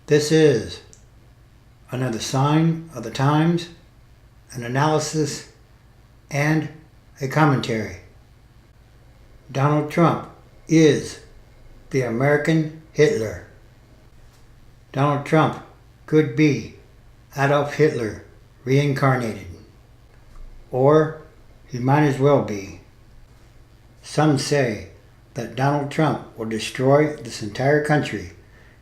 This is another sign of the times, an analysis, and a commentary. Donald Trump is the American Hitler. Donald Trump could be Adolf Hitler reincarnated. Or he might as well be. Some say that Donald Trump will destroy this entire country,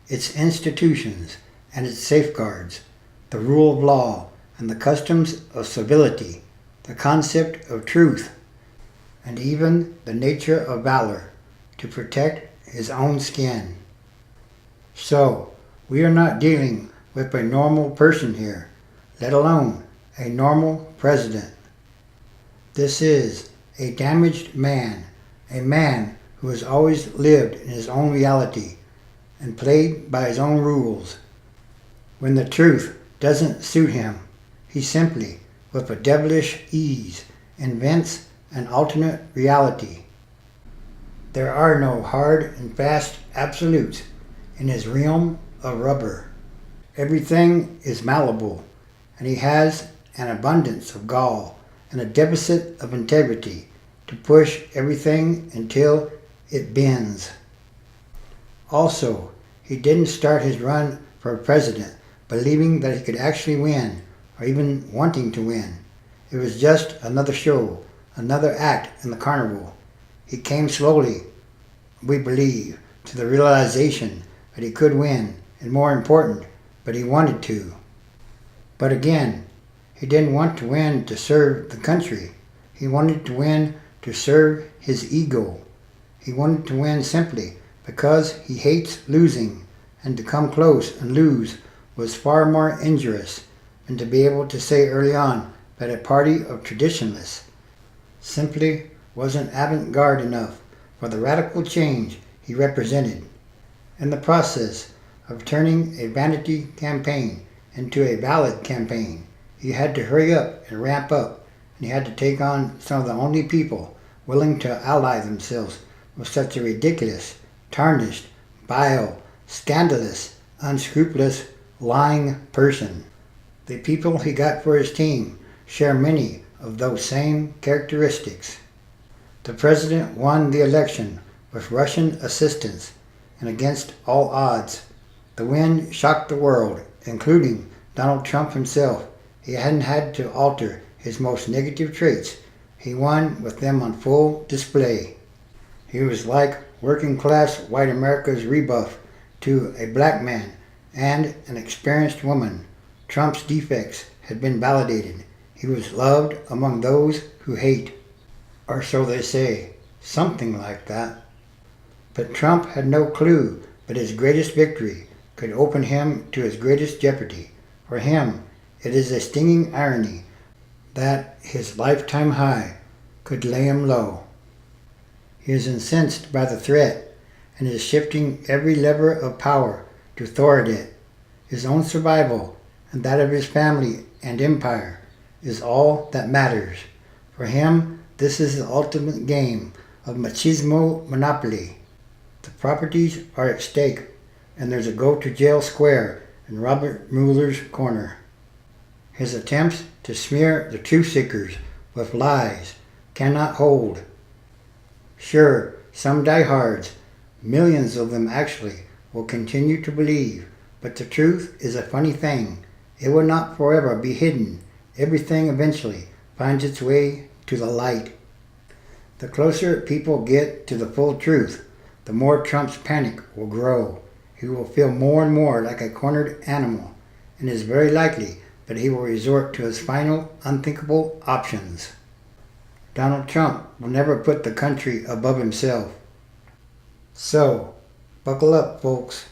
its institutions and its safeguards, the rule of law and the customs of civility, the concept of truth, and even the nature of valor to protect his own skin. So, we are not dealing with a normal person here, let alone a normal president. This is a damaged man, a man who has always lived in his own reality and played by his own rules. When the truth doesn't suit him, he simply, with a devilish ease, invents an alternate reality. There are no hard and fast absolutes in his realm of rubber. Everything is malleable, and he has an abundance of gall and a deficit of integrity to push everything until it bends. Also, he didn't start his run for president believing that he could actually win or even wanting to win. It was just another show, another act in the carnival. He came slowly, we believe, to the realization that he could win, and more important, but he wanted to. But again, he didn't want to win to serve the country. He wanted to win to serve his ego. He wanted to win simply because he hates losing, and to come close and lose was far more injurious than to be able to say early on that a party of traditionalists simply wasn't avant-garde enough for the radical change he represented. In the process of turning a vanity campaign into a valid campaign, he had to hurry up and ramp up, and he had to take on some of the only people willing to ally themselves with such a ridiculous, tarnished, vile, scandalous, unscrupulous, lying person. The people he got for his team share many of those same characteristics. The president won the election with Russian assistance and against all odds. The win shocked the world, including Donald Trump himself. He hadn't had to alter his most negative traits. He won with them on full display. He was like working class white America's rebuff to a black man and an experienced woman. Trump's defects had been validated. He was loved among those who hate. Or so they say, something like that. But Trump had no clue that his greatest victory could open him to his greatest jeopardy. For him, it is a stinging irony that his lifetime high could lay him low. He is incensed by the threat and is shifting every lever of power to thwart it. His own survival and that of his family and empire is all that matters. For him, this is the ultimate game of machismo monopoly. The properties are at stake, and there's a go-to-jail square in Robert Mueller's corner. His attempts to smear the truth-seekers with lies cannot hold. Sure, some diehards, millions of them actually, will continue to believe, but the truth is a funny thing. It will not forever be hidden. Everything eventually finds its way to the light. The closer people get to the full truth, the more Trump's panic will grow. He will feel more and more like a cornered animal, and it is very likely that he will resort to his final unthinkable options. Donald Trump will never put the country above himself. So, buckle up, folks.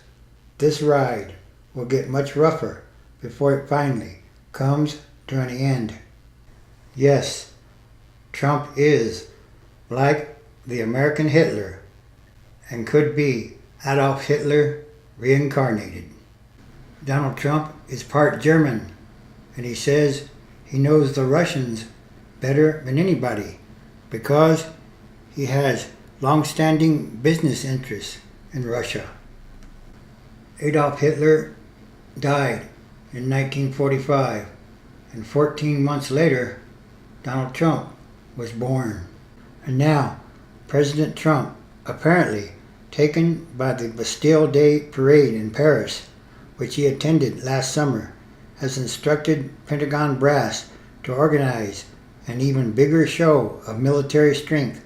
This ride will get much rougher before it finally comes to an end. Yes, Trump is like the American Hitler and could be Adolf Hitler reincarnated. Donald Trump is part German, and he says he knows the Russians better than anybody because he has long-standing business interests in Russia. Adolf Hitler died in 1945, and 14 months later, Donald Trump was born. And now, President Trump, apparently taken by the Bastille Day parade in Paris, which he attended last summer, has instructed Pentagon brass to organize an even bigger show of military strength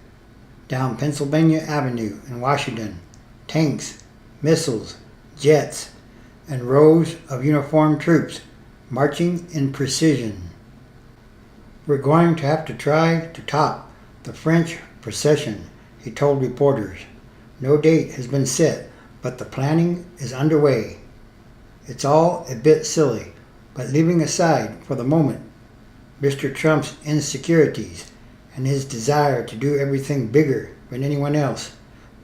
down Pennsylvania Avenue in Washington. Tanks, missiles, jets, and rows of uniformed troops marching in precision. We're going to have to try to top the French procession, he told reporters. No date has been set, but the planning is underway. It's all a bit silly, but leaving aside for the moment Mr. Trump's insecurities and his desire to do everything bigger than anyone else,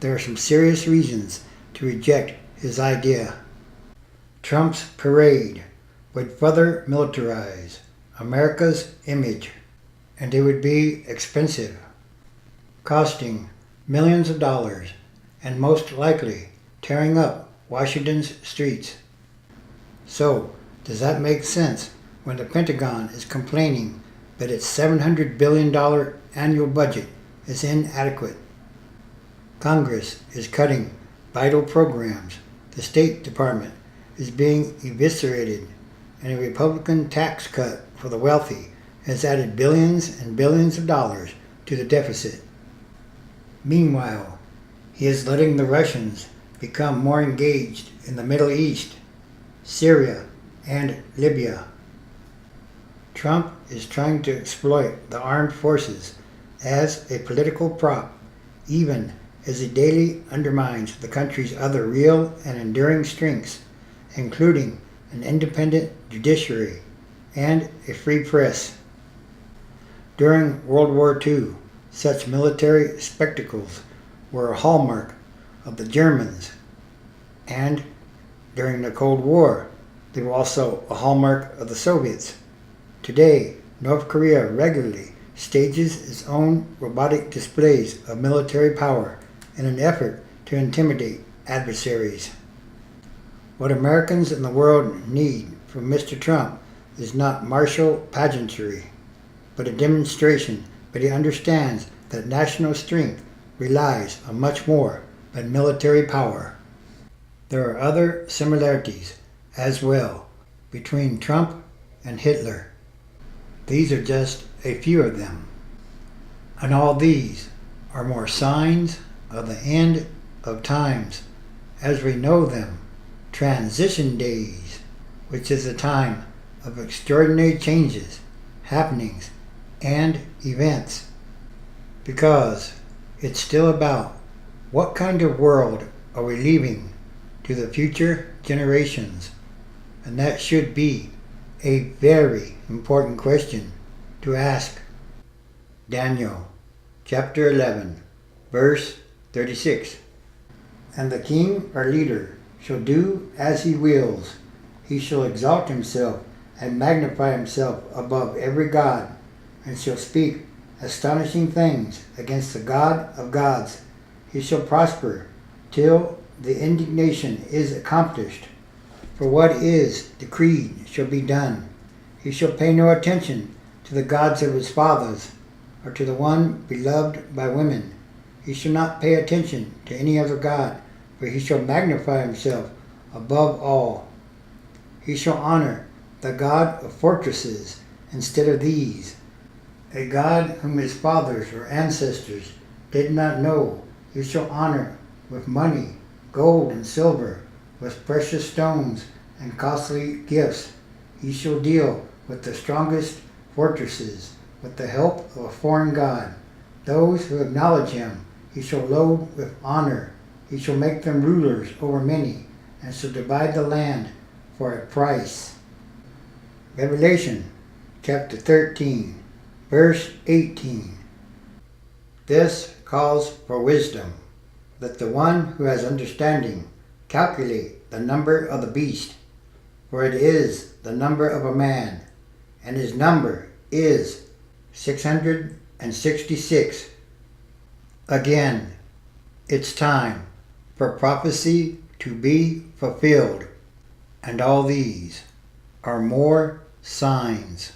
there are some serious reasons to reject his idea. Trump's parade would further militarize America's image, and it would be expensive, costing millions of dollars and most likely tearing up Washington's streets. So, does that make sense when the Pentagon is complaining that its $700 billion annual budget is inadequate? Congress is cutting vital programs, the State Department is being eviscerated, and a Republican tax cut for the wealthy has added billions and billions of dollars to the deficit. Meanwhile, he is letting the Russians become more engaged in the Middle East, Syria, and Libya. Trump is trying to exploit the armed forces as a political prop, even as he daily undermines the country's other real and enduring strengths, including an independent judiciary and a free press. During World War II, such military spectacles were a hallmark of the Germans, and during the Cold War, they were also a hallmark of the Soviets. Today, North Korea regularly stages its own robotic displays of military power in an effort to intimidate adversaries. What Americans in the world need from Mr. Trump is not martial pageantry, but a demonstration that he understands that national strength relies on much more than military power. There are other similarities as well between Trump and Hitler. These are just a few of them. And all these are more signs of the end of times as we know them, transition days, which is a time of extraordinary changes, happenings, and events. Because it's still about what kind of world are we leaving to the future generations, and that should be a very important question to ask. Daniel chapter 11 verse 36. And the king or leader shall do as he wills. He shall exalt himself and magnify himself above every god, and shall speak astonishing things against the God of gods. He shall prosper till the indignation is accomplished. For what is decreed shall be done. He shall pay no attention to the gods of his fathers, or to the one beloved by women. He shall not pay attention to any other god, for he shall magnify himself above all. He shall honor the God of fortresses instead of these, a God whom his fathers or ancestors did not know. He shall honor with money, gold and silver, with precious stones and costly gifts. He shall deal with the strongest fortresses with the help of a foreign god. Those who acknowledge him he shall load with honor. He shall make them rulers over many, and shall divide the land for a price. Revelation chapter 13, verse 18. This calls for wisdom. Let the one who has understanding calculate the number of the beast, for it is the number of a man, and his number is 666. Again, it's time for prophecy to be fulfilled. And all these are more signs